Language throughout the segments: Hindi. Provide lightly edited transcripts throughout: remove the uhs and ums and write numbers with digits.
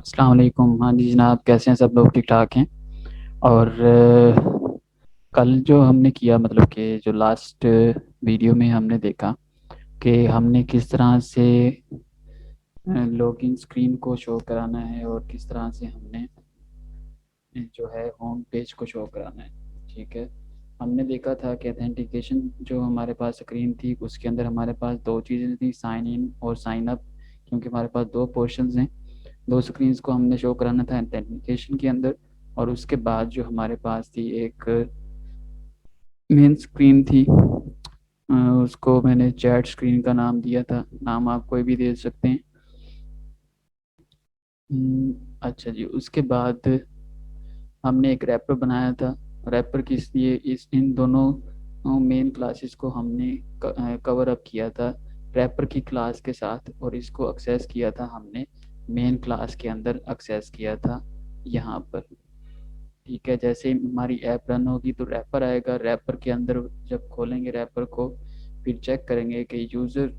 अस्सलाम वालेकुम। हाँ जी जनाब, कैसे हैं? सब लोग ठीक ठाक हैं। और कल जो हमने किया, मतलब कि जो लास्ट वीडियो में हमने देखा कि हमने किस तरह से लॉगिन स्क्रीन को शो कराना है और किस तरह से हमने जो है होम पेज को शो कराना है। ठीक है, हमने देखा था कि अथेंटिकेशन जो हमारे पास स्क्रीन थी उसके अंदर हमारे पास दो चीज़ें थी, साइन इन और साइन अप। क्योंकि हमारे पास दो पोर्शंस हैं, दो स्क्रीन्स को हमने शो कराना था अथेंटिकेशन के अंदर। और उसके बाद जो हमारे पास थी एक मेन स्क्रीन थी, उसको मैंने चैट स्क्रीन का नाम दिया था। नाम आप कोई भी दे सकते हैं। अच्छा जी, उसके बाद हमने एक रैपर बनाया था। रैपर किस लिए? इस इन दोनों मेन क्लासेस को हमने कवर अप किया था रैपर की क्लास के साथ, और इसको एक्सेस किया था हमने मेन क्लास के अंदर एक्सेस किया था यहाँ पर। ठीक है, जैसे ही हमारी ऐप रन होगी तो रैपर आएगा। रैपर के अंदर जब खोलेंगे रैपर को, फिर चेक करेंगे कि यूज़र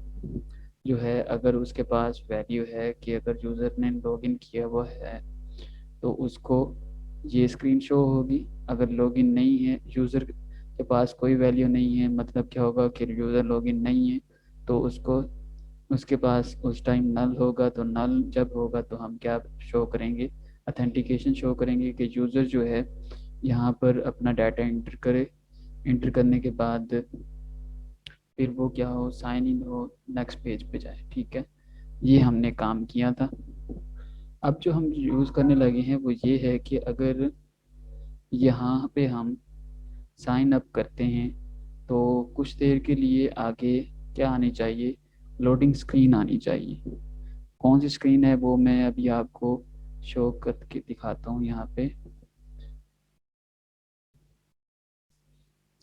जो है, अगर उसके पास वैल्यू है कि अगर यूज़र ने लॉगिन किया हुआ है तो उसको ये स्क्रीन शो होगी। अगर लॉगिन नहीं है, यूज़र के पास कोई वैल्यू नहीं है, मतलब क्या होगा कि यूज़र लॉगिन नहीं है, तो उसको उसके पास उस टाइम नल होगा। तो नल जब होगा तो हम क्या शो करेंगे? अथेंटिकेशन शो करेंगे कि यूज़र जो है यहाँ पर अपना डाटा इंटर करे। इंटर करने के बाद फिर वो क्या हो, साइन इन हो, नेक्स्ट पेज पे जाए। ठीक है, ये हमने काम किया था। अब जो हम यूज़ करने लगे हैं वो ये है कि अगर यहाँ पे हम साइन अप करते हैं तो कुछ देर के लिए आगे क्या आनी चाहिए? लोडिंग स्क्रीन आनी चाहिए। कौन सी स्क्रीन है वो मैं अभी आपको शो करके दिखाता हूँ। यहाँ पे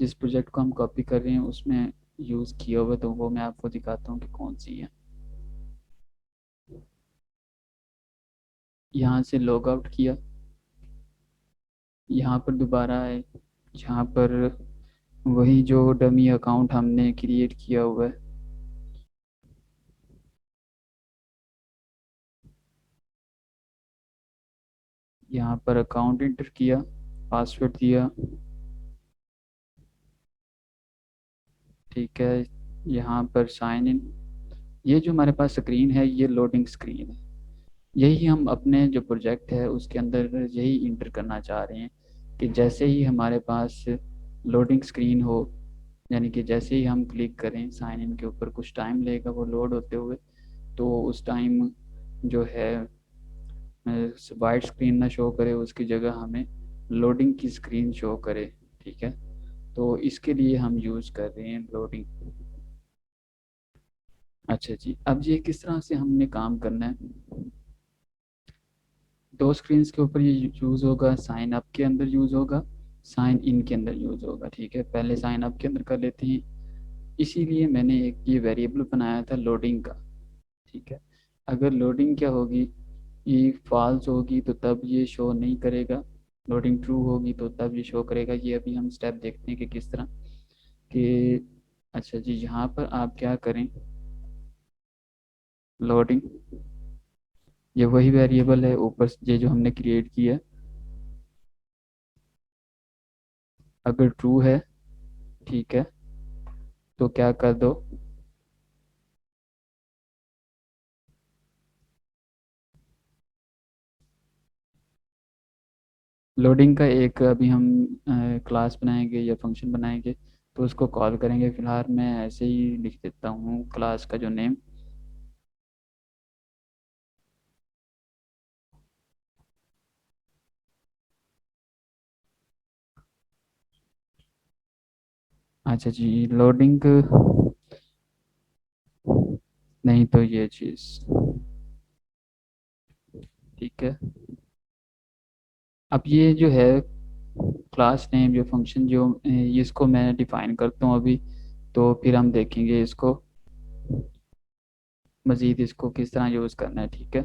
जिस प्रोजेक्ट को हम कॉपी कर रहे हैं उसमें यूज़ किया हुआ, तो वो मैं आपको दिखाता हूँ कि कौन सी है। यहाँ से लॉग आउट किया, यहाँ पर दोबारा आए, यहाँ पर वही जो डमी अकाउंट हमने क्रिएट किया हुआ है, यहाँ पर अकाउंट इंटर किया, पासवर्ड दिया। ठीक है, यहाँ पर साइन इन। ये जो हमारे पास स्क्रीन है ये लोडिंग स्क्रीन है। यही हम अपने जो प्रोजेक्ट है उसके अंदर यही इंटर करना चाह रहे हैं कि जैसे ही हमारे पास लोडिंग स्क्रीन हो, यानी कि जैसे ही हम क्लिक करें साइन इन के ऊपर, कुछ टाइम लगेगा वो लोड होते हुए, तो उस टाइम जो है वाइट स्क्रीन ना शो करे, उसकी जगह हमें लोडिंग की स्क्रीन शो करे। ठीक है, तो इसके लिए हम यूज़ कर रहे हैं लोडिंग। अच्छा जी, अब ये किस तरह से हमने काम करना है? दो स्क्रीन्स के ऊपर ये यूज़ होगा, साइन अप के अंदर यूज़ होगा, साइन इन के अंदर यूज़ होगा। ठीक है, पहले साइन अप के अंदर कर लेते हैं। इसीलिए मैंने एक ये वेरिएबल बनाया था लोडिंग का। ठीक है, अगर लोडिंग क्या होगी, ये फॉल्स होगी तो तब ये शो नहीं करेगा, लोडिंग ट्रू होगी तो तब ये शो करेगा। ये अभी हम स्टेप देखते हैं कि किस तरह कि। अच्छा जी, यहाँ पर आप क्या करें, लोडिंग, ये वही वेरिएबल है ऊपर से ये जो हमने क्रिएट किया है। अगर ट्रू है, ठीक है, तो क्या कर दो, लोडिंग का एक अभी हम क्लास बनाएंगे या फंक्शन बनाएंगे, तो उसको कॉल करेंगे। फिलहाल मैं ऐसे ही लिख देता हूँ क्लास का जो नेम। अच्छा जी, लोडिंग नहीं तो ये चीज़। ठीक है, अब ये जो है क्लास नेम जो फंक्शन जो इसको मैं डिफाइन करता हूँ अभी, तो फिर हम देखेंगे इसको मज़ीद, इसको किस तरह यूज़ करना है। ठीक है,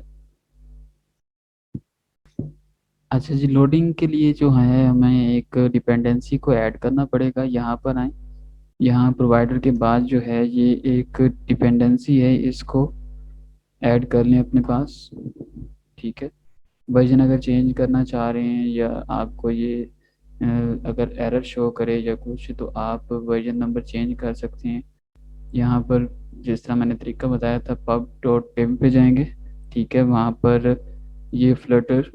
अच्छा जी, लोडिंग के लिए जो है हमें एक डिपेंडेंसी को ऐड करना पड़ेगा। यहाँ पर आए, यहाँ प्रोवाइडर के बाद जो है ये एक डिपेंडेंसी है, इसको ऐड कर लें अपने पास। ठीक है, वर्जन अगर चेंज करना चाह रहे हैं या आपको ये अगर एरर शो करे या कुछ, तो आप वर्जन नंबर चेंज कर सकते हैं। यहाँ पर जिस तरह मैंने तरीका बताया था, pub.pim पे जाएंगे, ठीक है। वहाँ पर ये फ्लटर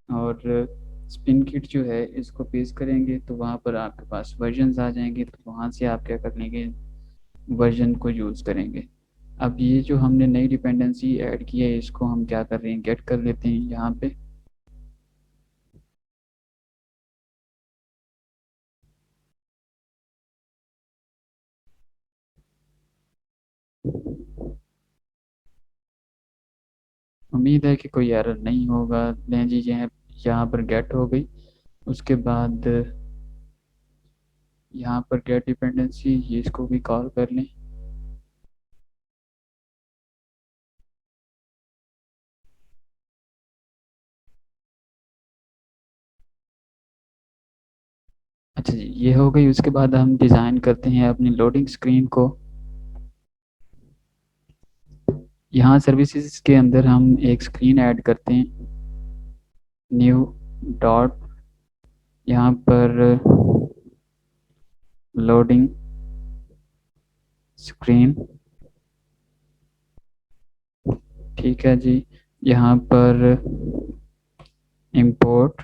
और स्पिन किट जो है इसको पेस्ट करेंगे, तो वहाँ पर आपके पास वर्जन्स आ जाएंगे, तो वहाँ से आप क्या कर लेंगे, वर्जन को यूज़ करेंगे। अब ये जो हमने नई डिपेंडेंसी ऐड की है, इसको हम क्या कर रहे हैं, गेट कर लेते हैं यहाँ पे। उम्मीद है कि कोई एरर नहीं होगा। लें जी, यहाँ पर गेट हो गई। उसके बाद यहाँ पर गेट डिपेंडेंसी, ये इसको भी कॉल कर लें। अच्छा जी, ये हो गई। उसके बाद हम डिज़ाइन करते हैं अपनी लोडिंग स्क्रीन को। यहाँ सर्विसेज के अंदर हम एक स्क्रीन ऐड करते हैं, न्यू डॉट, यहाँ पर लोडिंग स्क्रीन, ठीक है जी। यहाँ पर इंपोर्ट,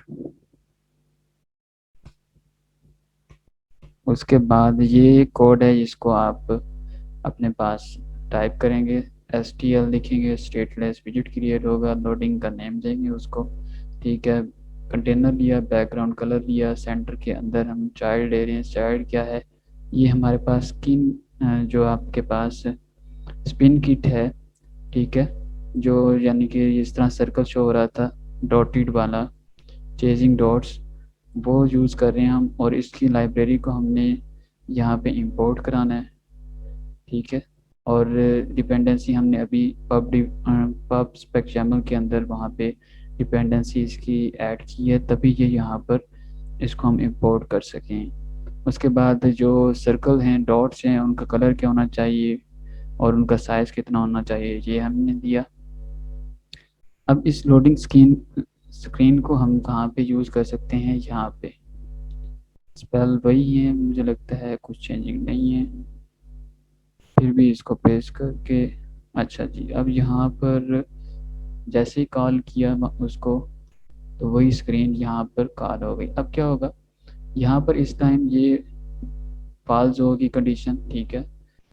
उसके बाद ये कोड है, इसको आप अपने पास टाइप करेंगे, STL लिखेंगे, स्टेटलेस विजिट क्रिएट होगा, लोडिंग का नेम देंगे उसको, ठीक है। कंटेनर लिया, बैकग्राउंड कलर लिया, सेंटर के अंदर हम चाइल्ड ले रहे हैं। चाइल्ड क्या है, ये हमारे पास स्किन, जो आपके पास स्पिन किट है, ठीक है, जो यानी कि इस तरह सर्कल शो हो रहा था, डॉटेड वाला, चेजिंग डॉट्स, वो यूज़ कर रहे हैं हम। और इसकी लाइब्रेरी को हमने यहाँ पे इंपोर्ट कराना है, ठीक है। और डिपेंडेंसी हमने अभी पब स्पेक YAML के अंदर वहाँ पे डिपेंडेंसी इसकी ऐड की है, तभी ये यहाँ पर इसको हम इंपोर्ट कर सकें। उसके बाद जो सर्कल हैं, डॉट्स हैं, उनका कलर क्या होना चाहिए और उनका साइज़ कितना होना चाहिए, ये हमने दिया। अब इस लोडिंग स्क्रीन को हम कहाँ पे यूज़ कर सकते हैं, यहाँ पे। स्पेल वही है, मुझे लगता है कुछ चेंजिंग नहीं है, फिर भी इसको पेस्ट करके। अच्छा जी, अब यहाँ पर जैसे ही कॉल किया उसको, तो वही स्क्रीन यहाँ पर कॉल हो गई। अब क्या होगा, यहाँ पर इस टाइम ये फॉल्स होगी कंडीशन, ठीक है,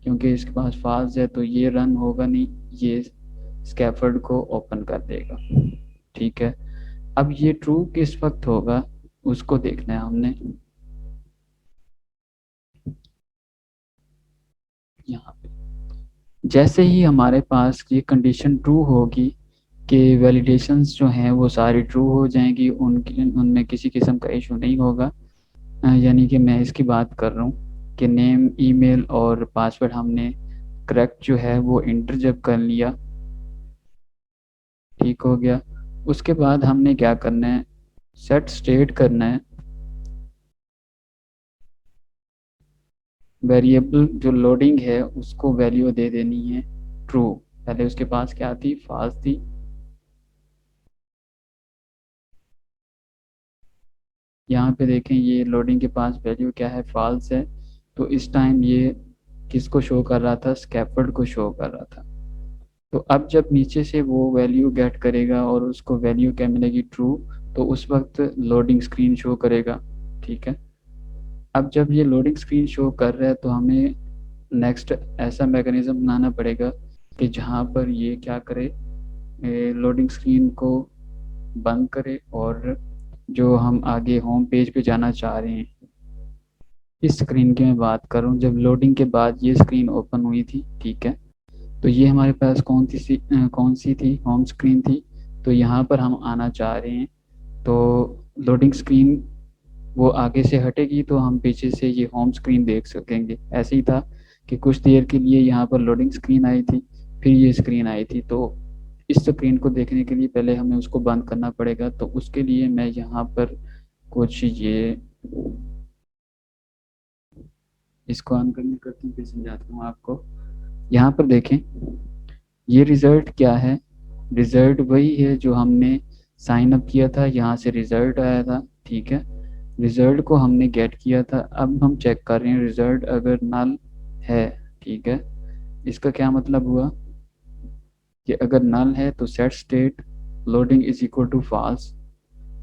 क्योंकि इसके पास फॉल्स है, तो ये रन होगा नहीं, ये स्कैफोल्ड को ओपन कर देगा, ठीक है। अब ये ट्रू किस वक्त होगा, उसको देखना है हमने। यहाँ पे जैसे ही हमारे पास ये कंडीशन ट्रू होगी कि वैलिडेशंस जो हैं वो सारी ट्रू हो जाएंगी, उनकी उनमें किसी किस्म का इशू नहीं होगा। यानी कि मैं इसकी बात कर रहा हूँ कि नेम, ईमेल और पासवर्ड हमने करेक्ट जो है वो इंटर जब कर लिया, ठीक हो गया। उसके बाद हमने क्या करना है, सेट स्टेट करना है। वेरिएबल जो लोडिंग है उसको वैल्यू दे देनी है ट्रू। पहले उसके पास क्या थी, फॉल्स थी। यहाँ पे देखें, ये लोडिंग के पास वैल्यू क्या है, फॉल्स है। तो इस टाइम ये किसको शो कर रहा था, स्कैफोल्ड को शो कर रहा था। तो अब जब नीचे से वो वैल्यू गेट करेगा और उसको वैल्यू क्या मिलेगी, ट्रू, तो उस वक्त लोडिंग स्क्रीन शो करेगा, ठीक है। अब जब ये लोडिंग स्क्रीन शो कर रहा है, तो हमें नेक्स्ट ऐसा मैकेनिज्म बनाना पड़ेगा कि जहाँ पर ये क्या करे, लोडिंग स्क्रीन को बंद करे, और जो हम आगे होम पेज पे जाना चाह रहे हैं, इस स्क्रीन की मैं बात कर रहा हूँ, जब लोडिंग के बाद ये स्क्रीन ओपन हुई थी, ठीक है। तो ये हमारे पास कौन सी थी, होम स्क्रीन थी। तो यहाँ पर हम आना चाह रहे हैं, तो लोडिंग स्क्रीन वो आगे से हटेगी, तो हम पीछे से ये होम स्क्रीन देख सकेंगे। ऐसे ही था कि कुछ देर के लिए यहाँ पर लोडिंग स्क्रीन आई थी, फिर ये स्क्रीन आई थी। तो इस स्क्रीन को देखने के लिए पहले हमें उसको बंद करना पड़ेगा, तो उसके लिए मैं यहाँ पर कुछ ये इसको ऑन करने करती हूँ, फिर समझाता हूँ आपको। यहाँ पर देखें, ये रिजल्ट क्या है, रिजल्ट वही है जो हमने साइन अप किया था, यहाँ से रिजल्ट आया था, ठीक है। रिजल्ट को हमने गेट किया था, अब हम चेक कर रहे हैं रिजल्ट अगर नल है, ठीक है। इसका क्या मतलब हुआ कि अगर नल है तो set state loading is equal to false,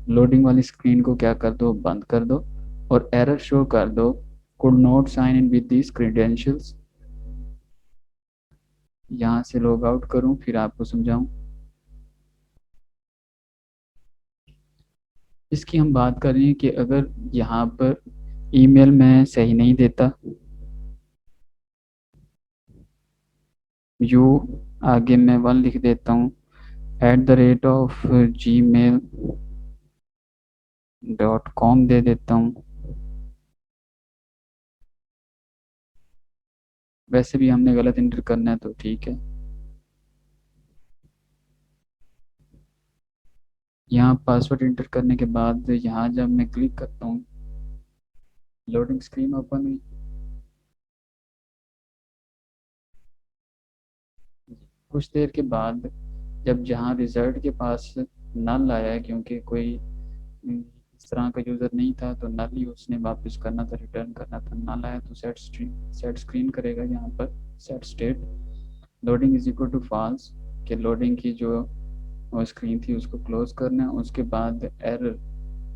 loading वाली स्क्रीन को क्या कर दो, बंद कर दो, और एरर शो कर दो, could not sign in with these credentials. यहाँ से लॉग आउट करूँ फिर आपको समझाऊं। इसकी हम बात कर रहे हैं कि अगर यहाँ पर ईमेल मैं सही नहीं देता, यू आगे मैं 1 लिख देता हूँ, @gmail.com दे देता हूँ। वैसे भी हमने गलत इंटर करना है तो ठीक है। यहाँ पासवर्ड इंटर करने के बाद यहाँ जब मैं क्लिक करता हूँ, लोडिंग स्क्रीन ओपन हुई। कुछ देर के बाद जब जहाँ रिजल्ट के पास नल आया, क्योंकि कोई इस तरह का यूज़र नहीं था तो नल ही उसने वापस करना था, रिटर्न करना था। नल आया तो सेट स्क्रीन करेगा यहाँ पर, set state loading is equal to false, कि लोडिंग की जो स्क्रीन थी उसको क्लोज करना है। उसके बाद एरर,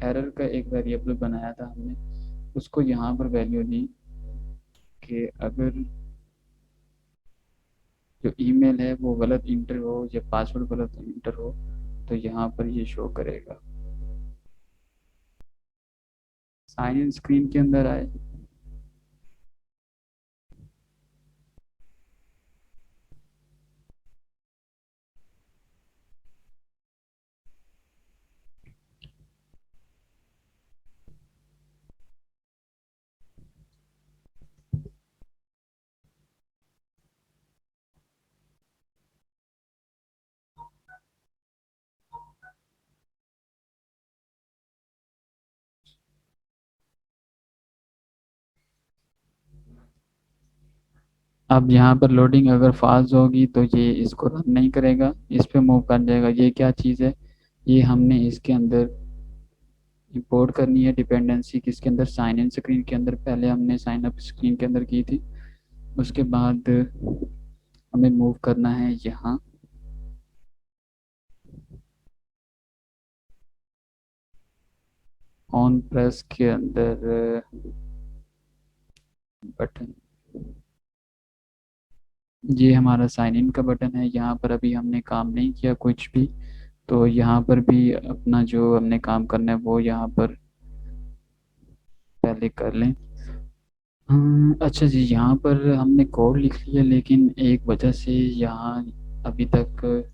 एरर का एक वेरिएबल बनाया था हमने, उसको यहाँ पर वैल्यू दी कि अगर जो ईमेल है वो गलत इंटर हो या पासवर्ड गलत इंटर हो तो यहाँ पर ये शो करेगा। साइन इन स्क्रीन के अंदर आए। अब यहाँ पर लोडिंग अगर फास्ट होगी तो ये इसको रन नहीं करेगा, इस पे मूव कर जाएगा। ये क्या चीज़ है, ये हमने इसके अंदर इंपोर्ट करनी है डिपेंडेंसी, किसके अंदर, साइन इन स्क्रीन के अंदर। पहले हमने साइन अप स्क्रीन के अंदर की थी, उसके बाद हमें मूव करना है यहाँ ऑन प्रेस के अंदर बटन। ये हमारा साइन इन का बटन है, यहाँ पर अभी हमने काम नहीं किया कुछ भी, तो यहाँ पर भी अपना जो हमने काम करना है वो यहाँ पर पहले कर लें। अच्छा जी, यहाँ पर हमने कोड लिख लिया, लेकिन एक वजह से यहाँ अभी तक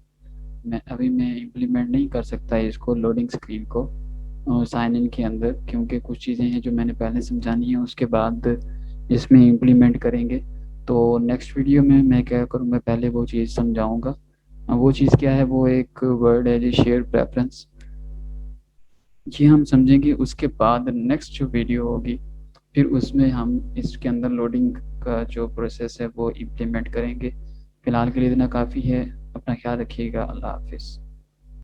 मैं इम्प्लीमेंट नहीं कर सकता इसको, लोडिंग स्क्रीन को साइन इन के अंदर, क्योंकि कुछ चीज़ें हैं जो मैंने पहले समझानी है, उसके बाद इसमें इम्प्लीमेंट करेंगे। तो नेक्स्ट वीडियो में मैं क्या करूँ, मैं पहले वो चीज़ समझाऊँगा। वो चीज़ क्या है, वो एक वर्ड है जी, शेयर प्रेफरेंस। ये हम समझेंगे, उसके बाद नेक्स्ट जो वीडियो होगी फिर उसमें हम इसके अंदर लोडिंग का जो प्रोसेस है वो इम्प्लीमेंट करेंगे। फ़िलहाल के लिए इतना काफ़ी है। अपना ख्याल रखिएगा। अल्लाह हाफिज़।